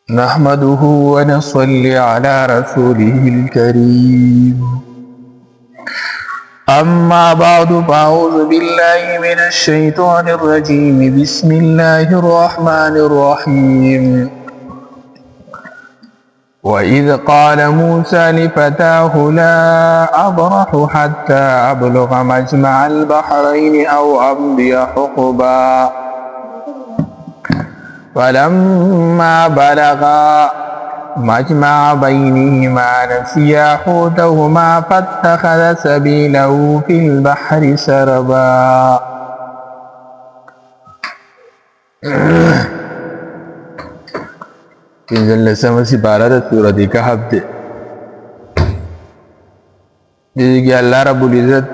نحمده ونصلي على رسوله الكريم. أما بعد فأعوذ بالله من الشيطان الرجيم. بسم الله الرحمن الرحيم. وإذ قال موسى لفتاه لا أبرح حتى أبلغ مجمع البحرين أو أمضي حقبا فلما بلغا مجمع بينهما نسيا حوتهما فاتخذ سبيله في البحر سربا. پنځلسمه سپاره د سورۃ کهف ده. دې کې الله رب العزت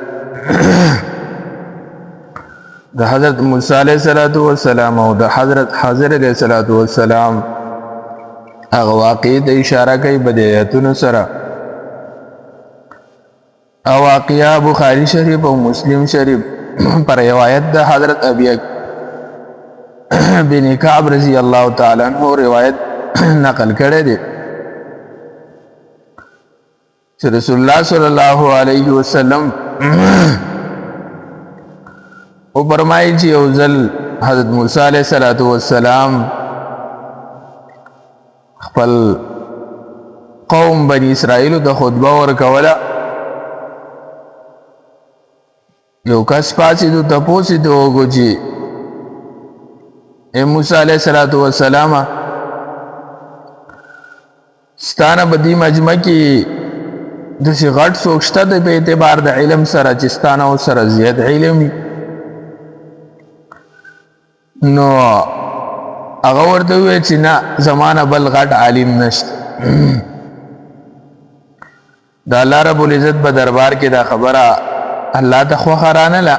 د حضرت موسی علیہ السلام او د حضرت خضر علیہ السلام هغه واقعې ته اشاره کوي بدایتونو سره. او واقعه بخاری شریف او مسلم شریف پر روایت د حضرت ابي بن کعب رضی الله تعالی عنہ روایت نقل کړی دی چې رسول الله صلی الله علیه وسلم او فرمایي چې یو ځل حضرت موسی علیه السلام خپل قوم بنی اسرائیل ته خطبه ورکوله. یو کس پاڅېدو تپوس یې ته وکړو چې ای موسی علیه السلام ستانه په دې مجمع کې داسې غټ څوک شته دی په اعتبار د علم سره چې ستانه ورسره زیات علم وي؟ نو هغه ورته وویل چې نه زمانه بل غټ عالم نشته. د الله رب العزت په دربار کې دا خبره الله ته خوښه رانله،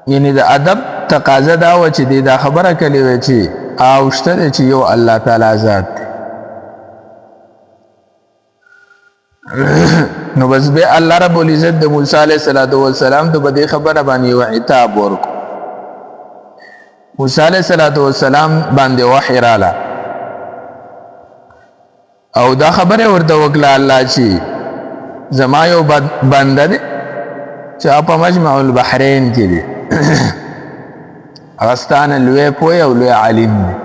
یعنې د ادب تقاضا دا وه چې دی دا خبره کړې وه چې او شته دی چې یو الله تعالی ذات دی. نو بس بیا الله رب العزت د موسی علیه السلام ته په دې خبره باندې یو عتاب ورکړو. موسی علیہ السلام باندې وحی رااله او دا خبره ورته وکړه الله چې زما یو بنده دی چې په مجمع البحرین کې دی، هغه ستانه لوی پوه او لوی عالم دی.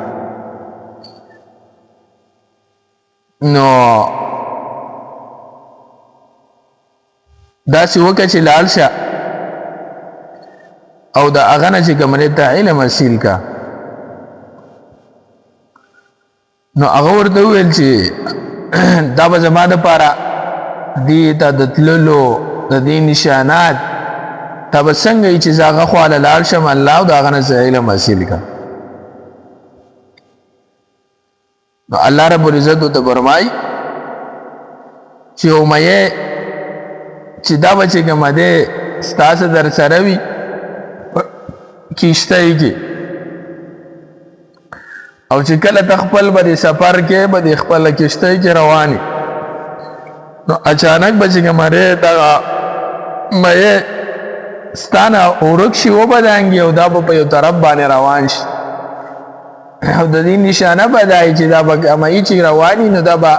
نو داسې وکړه چې لاړ شه او دا هغه نه چې کومې ته علم حاصل کا. نو هغه ورته وویل چې دا به زما دپاره دې ته د تللو د دې نشانات تا به څنګه وي چې زه هغه خواله لاړ شم الله او د هغه نه زه علم حاصل کړم. نو الله رب العزت ورته فرمایي چې امیه چې دا به چې کومه دی ستاسو در سره وي کشته کې، او چې کله ته خپل به د سفر کې به د خپله کشته کې روانې، نو اچانک به چې کومه دی دغه مې ستانه ورک شي وبدانګي او دا به په یو طرف باندې روان شي، او د دې نشانه به دا وي چې دا به مې چې رواني نو دا به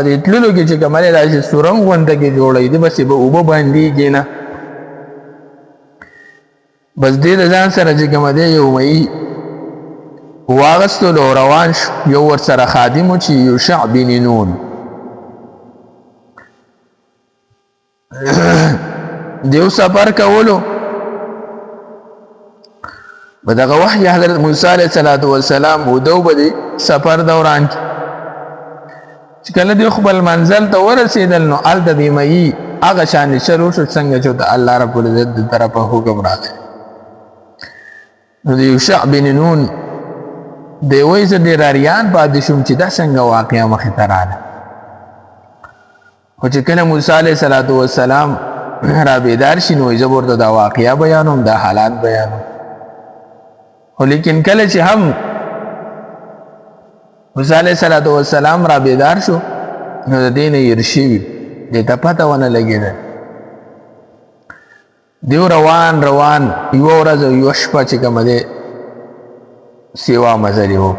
د تللو کې چې کومه دی داسې سورنګ غونډه کې جوړوي دی، بس به اوبه باندېږي نه. بس دې د ځان سره چې کومه دی یو مې واغستلو او روان شو. یو ورسره خادم و چې یوشع بن نون دیو سفر کولو په دغه وحی حضرت موسی علیه السلام ودو به د سفر دوران کې چې کله دی خپل منزل ته ورسېدل نو هلته د مې هغه شانې شروع شو څنګه چې د الله رب العزت د طرفه حکم راغی. نو د یوشع بن نون دی وایي زه ډېر اریان پاتې شوم چې دا څنګه واقعه مخې ته راغله. خو چې کله موسی علیه السلام را بیدار شي نو زه به ورته دا واقعه بیانوم، دا حالات بیانوم. خو لیکن کله چې هم موسی علیه السلام را بیدار شو نو د دې نه هېر شوي، دې ته پته ونه لګېده. دیو روان یو ورځ او یو شپه چې کومه دی سیوا مزلې و.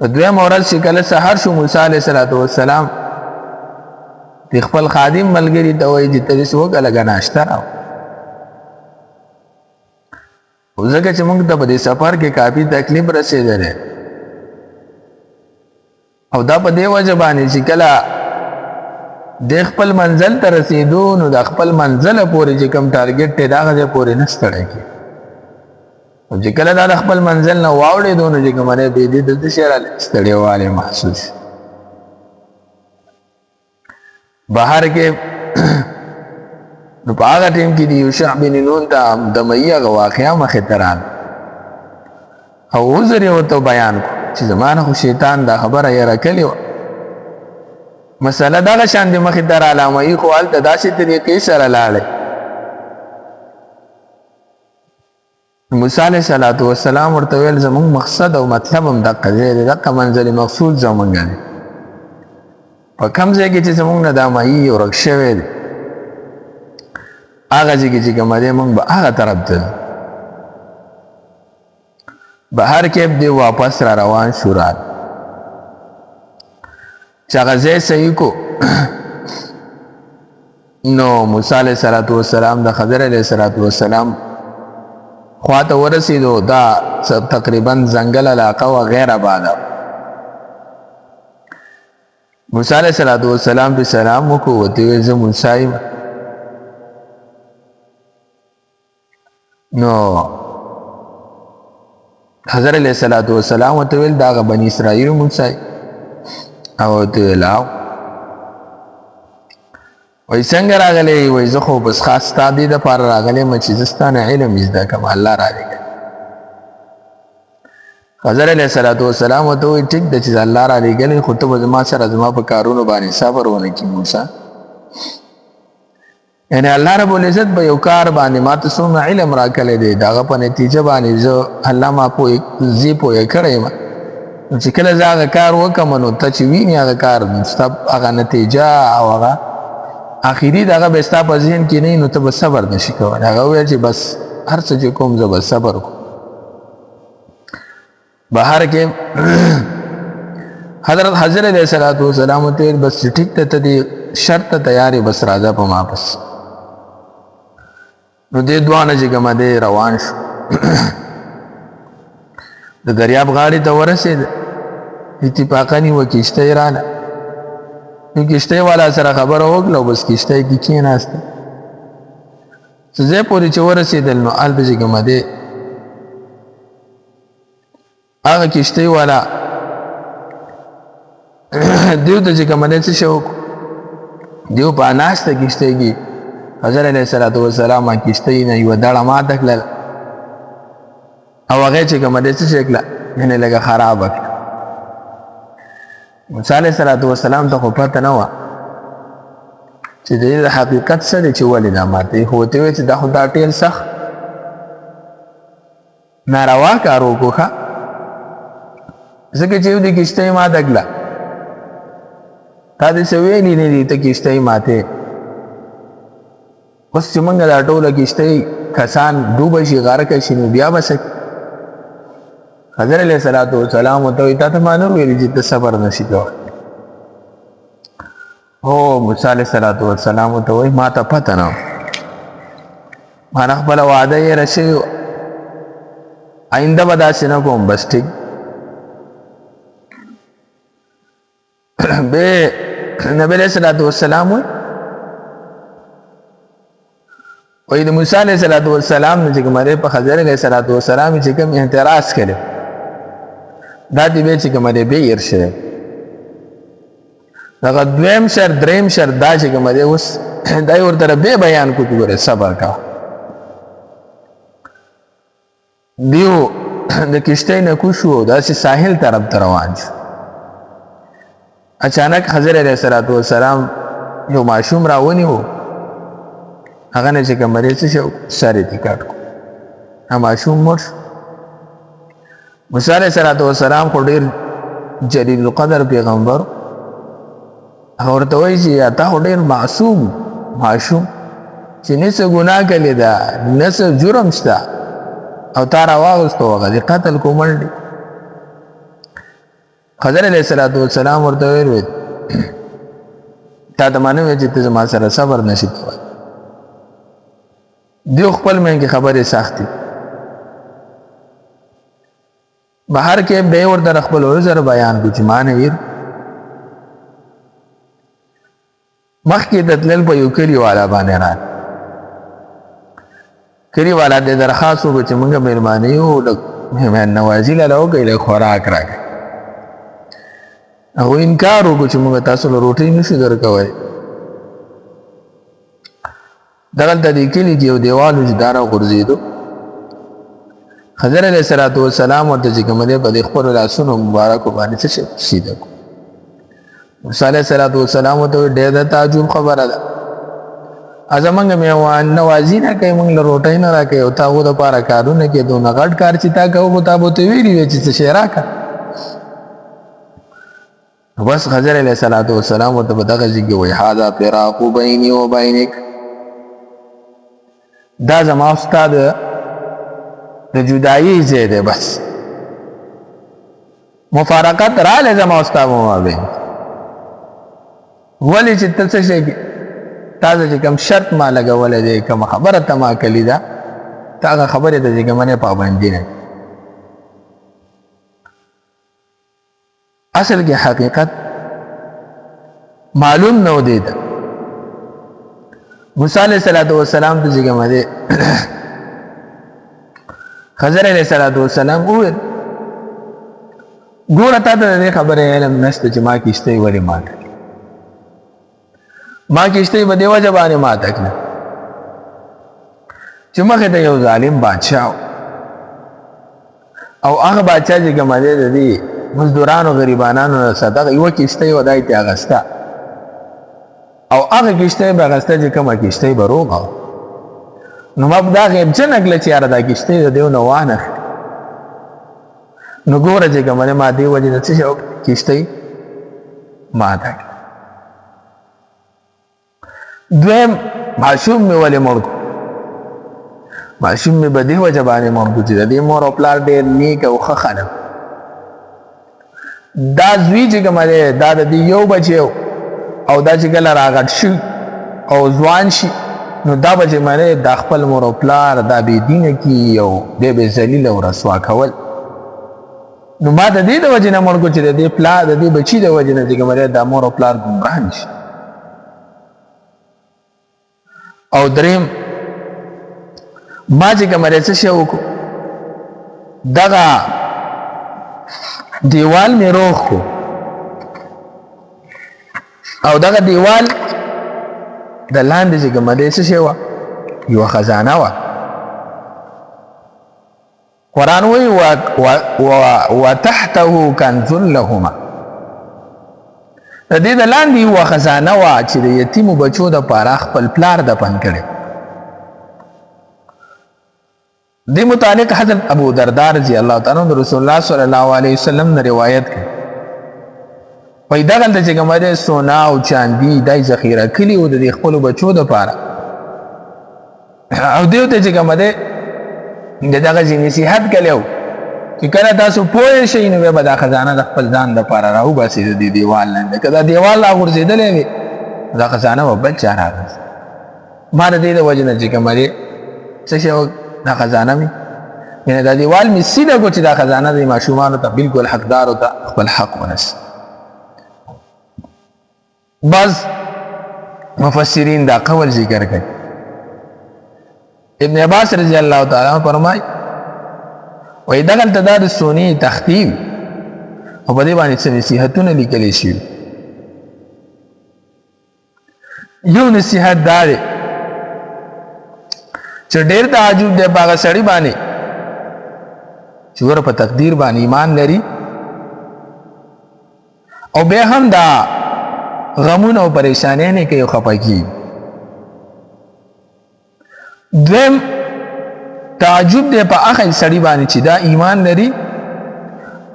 دویم ورځ چې کله سحر شو موسی علیه السلام د خپل خادم ملګري ته وایي چې ته داسې وکړه لږه ناشته راوړه ځکه چې موږ ته په دې سفر کې کافي تکلیف رسېدلی او دا په دې وجه باندې چې کله د خپل منزل ته رسېدو نو د خپل منزله پورې چې کوم ټارګټ دی د هغه ځای پورې نه ستړی کېږي او چې کله دا د خپل منزل نه واوړېدو نو چې کومه دی بې دې د څه شی رالی ستړیوالی محسوس بهر کې نو په هغه ټیم کې د یوشع بن نون ته د مئی هغه واقعه مخې ته راغله او عذر یې ورته بیان کړو چې زما نه خو شیطان دا خبره یره کړې وه مسله دغه شان د مخې ته راله مئی خو هلته داسې طریقې سره لاړی موسی علیه السلام ورته ویل زموږ مقصد او مطلب هم دقه دی دقه منزل مقصود زموږ دی په کوم ځای کې چې زموږ نه دا مئی ورک شوی دی هغه ځای کې چې کومه دی موږ به هغه طرف ته ځو بهر کې دی واپس را روان شو راغی چې هغه ځای صحیح کو نو موسی علیه السلام د خضر علیه السلام خواته ورسېدو دا تقریبا ځنګل علاقه و غیر آباده موسی علیه السلام پې سلام وکړو ورته ویل زه موسی یم نو حضرت علیه السلام ورته ویل دا هغه بني اسرائیل موسی او ورته ویل او وایي څنګه راغلی وایي زه خو بس خاص ستا دې دپاره راغلی یم چې زه ستا نه علم زده کړم الله رالېږلی حضرت علیه السلام ورته وایي ټیک ده چې الله رالېږلی خو ته به زما سره زما په کارونو باندې صبر ونه کړي موسی یعنی الله رب العزت به یو کار باندې ما ته څومره علم راکړی دی د هغه په نتیجه باندې زه الله ما زه پوهه کړی یم چې کله زه هغه کار وکړم نو ته چې وینې هغه کار ستا هغه نتیجه او هغه آخري دغه به ستا په ذهن کې نه نو ته به صبر نشي کولی هغه وویل چې بس هر څه چې کوم زه به صبر کوم بهر کې حضرت علیه السلام ورته ویل بس ټیک ته ته دې شرط ته تیار یې بس راځه په ما پس نو دې دواړه چې کومه دی روان شو د دریاب غاړې ته ورسېد اتفاقا یوه کښتۍ راله نو کښتۍ والا سره خبره وکړه او بس کښتۍ کې کېناسته څه ځای پورې چې ورسېدل نو هلته چې کومه دی هغه کښتۍ والا دیو ته چې کومه دی څه شی وکړو دیو په ناسته کښتۍ کې حضرت علیه السلام کښتۍ نه یوه دړه ماته کړله او هغې چې کومه دی څه شی کړه یعنې لږه خرابه کړه موسی علیه السلام ته خو پته نه وه چې د دې د حقیقت څه دی چې ولې دا ماته خو ورته ویل چې دا خو دا ډېر سخت ناروا کار وکړو ښه ځکه چې یو د کښتۍ ماته کړه تا داسې ویلي نه دي ته کښتۍ ماتې اوس چې موږ دا ټوله کښتۍ کسان ډوبه شي غرقه شي نو بیا به څه حضرت علیه السلام ورته وایي تا ته ما نه ویلي چې ته صبر نشي کولی هو موسی علیه السلام ورته وایي ما ته پته نه ما نه خپله وعده هېره شوې وه آینده به داسې نه کوم بس ټیک بیا نبی علیه السلام وایي د موسی علیه السلام نه چې کوم دی په حضرت علیه السلام چې کوم اعتراض کړی دا دې بیا چې کوم دی بیا هېر شوی دغه دویم شرط دریم شرط دا چې کوم دی اوس دا یې ورته بیا بیان کړو چې ګوره صبر کوه دیو د کښتۍ نه کوز شو داسې ساحل طرف ته روان شو اچانک حضرت علیه السلام یو ماشوم راونیو هغه نه چې کوم دی څه شو سر یې ټیکاټ کړو هغه ماشوم مړ شو موسی علیه السلام خو ډېر جلیل القدر پیغمبر هغه ورته وایي چې تا خو ډېر معصوم ماشوم چې نه څه ګناه کړې ده نه څه جرم شته او تا راواغوستو هغه د قتل کومل دی خضر علیہ السلام ورته ویل تا ته مانه وی چې ته زما سره صبر نشي کولی دیو خپل مې کې خبرې سختي بهر کې به ورته خپل عذر بیان کو چې مان ویر مخکې د تلل په یو کلی والا باندې را کلی والا د درخواست وکړ چې موږ مهرباني یو د مهمان نوازي له وکړي له خوراک راکړي هغه انکار وکړ چې موږ تاسو له روټۍ نشو درکوي دغلته د کلي کې یو دیوال و چې داره غورځېدو خضر علیه السلام ورته چې کوم دی په دې خپلو لاسونو مبارکو باندې څه شي سیده کړو موسی علیه السلام ورته وویل ډېر د تعجب خبره ده زمونږ مهمان نوازي نه کوي موږ له روټۍ نه راکوي او تا هغو دپاره کارونه کوي دونه غټ کار چې تا کوو خو تا به ورته ویلي وی چې څه شی راکړه بس خضر علیه السلام ورته په دغه ځای کې وایي هذا فراق بیني و بینک دا زما ستا د جدایي ځای دی بس مفارقت راغلی زما ستا په مابین ولې چې ته څه شی تا چې کوم شرط ما لګولی دی کومه خبره ته ما کلي ده ته هغه خبرې ته چې کومه پابندي نه اصل کې حقیقت معلوم نه و دی ده موسی علیہ السلام ته چې کومه دی خضر علیہ السلام وویل ګوره تا ته د دې خبرې علم نشته چې ما کښتۍ ولې ماته کړې ما کښتۍ په دې وجه باندې ماته کړه چې مخې ته یو ظالم بادشاه او هغه بادشاه چې کومه دی د دې مزدورانو غریبانانو صدقه یوه کښتۍ وه دا یې ترې اخسته او هغه کښتۍ به اخسته چې کومه کښتۍ به روغه وه نو ما دا غیبجنه کړه چې یاره دا کښتۍ د دیو نه وانخلي نو ګوره چې کومه دی ما دې وجې د څه شی کښتۍ ماته کړه دویم ماشوم مې ولې مړ کړو ماشوم مې په دې وجه باندې مړ کړو چې د دې مور او پلار ډېر نیک او ښه خلک دا زوی چې کومه دی دا د دې یو بچی او دا چې کله راغټ شي او ځوان شي نو دا به چې منې دا خپل مور او پلار دا بېدینه کي او دی به ذلیل او رسوا کول نو ما د دې د وجې نه مړ کړو چې د دې پلار د دې بچي د وجې نه چې کومه دی دا مور او پلار ګمراه نه شي او دریم ما چې کومه دی څه شی وکړو دغه دیوال مې روغ کړو او دغه دیوال د لاندې چې کومه دی څه شی وه یوه خزانه وه قرآن وایي وتحته کنز لهما د دې د لاندې یوه خزانه وه چې د یتیمو بچو دپاره خپل پلار دفن کړی دې متعلق حضرت ابو دردار رضی الله تعالی عنہ رسول الله صلی الله علیه وسلم نه روایت کړي وایي دغلته چې کومه دی سونا او چاندي دا یې ذخیره کړي وو د دې خپلو بچو دپاره او دې ورته چې کومه دی د دغسې نصیحت کړی و چې کله تاسو پوه شئ نو بیا به دا خزانه د خپل ځان دپاره راوباسئ د دې دیوال نه که دا دیوال راغورځېدلی وي دا خزانه به بل چا راغورځي ما د دې د وجې نه چې کومه دی څه شی دا خزانه مې یعنې دا دیوال مې سیده کړو چې دا خزانه د ماشومانو ته بلکل حقدارو ته خپل حق ورسي بعض مفسرین دا قول ذکر کوي ابن عباس رضی الله تعالی عنہ فرمایي وایي دغلته دا د سونې تختې وي او په دې باندې څه نصیحتونه لیکلی شوي یو نصیحت دا دی چې ډېر تعجب دی په هغه سړي باندې چې ګوره په تقدیر باندې ایمان لري او بیا هم دا غمونه او پریشانۍ نه کوي او خفه کېږي دویم تعجب دی په هغه سړي باندې چې دا ایمان لري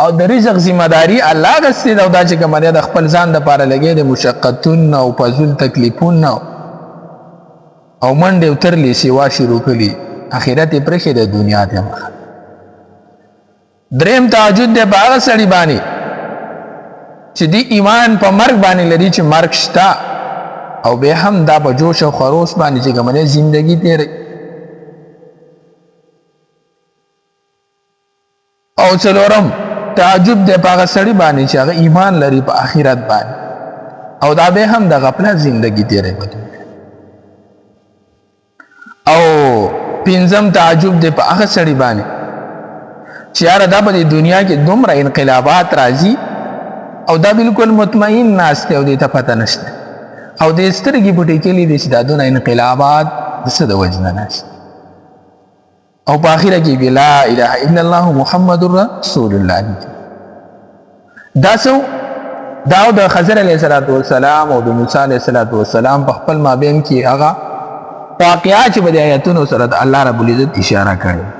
او د رزق ذمہ داري الله غستی دا چې کومه د خپل ځان دپاره لګي د مشقتونه او فضول تکلیفونه او منډې او ترلې سیوا شروع کړي اخرت یې پرېښې د دنیا ته مخه دریم تعجب دی په هغه سړي باندې چې دی ایمان په مرګ باندې لري چې مرګ شته او به هم دا په جوش او خروش باندې چې کومه زندگی تیري او څلورم تعجب دی په هغه سړي باندې چې هغه ایمان لري په آخرت باندې او دا به هم د غفلت زندگی تیري او پنځم تعجب دی په هغه سړي باندې چې یاره دا په دنیا کې دومره انقلابات راځي او دا بالکل مطمئن ناست او دې ته پته نشته او دې سترګې پټې کړي دي چې دا دونه انقلابات د څه د وجې نه ناست او په آخره کې بیا لا اله الا الله محمد رسول الله دا څو دا د خضر علیه السلام او د موسی علیه السلام په خپل مابین کې هغه واقعات چې په دې آیتونو سره د الله رب العزت اشاره کړې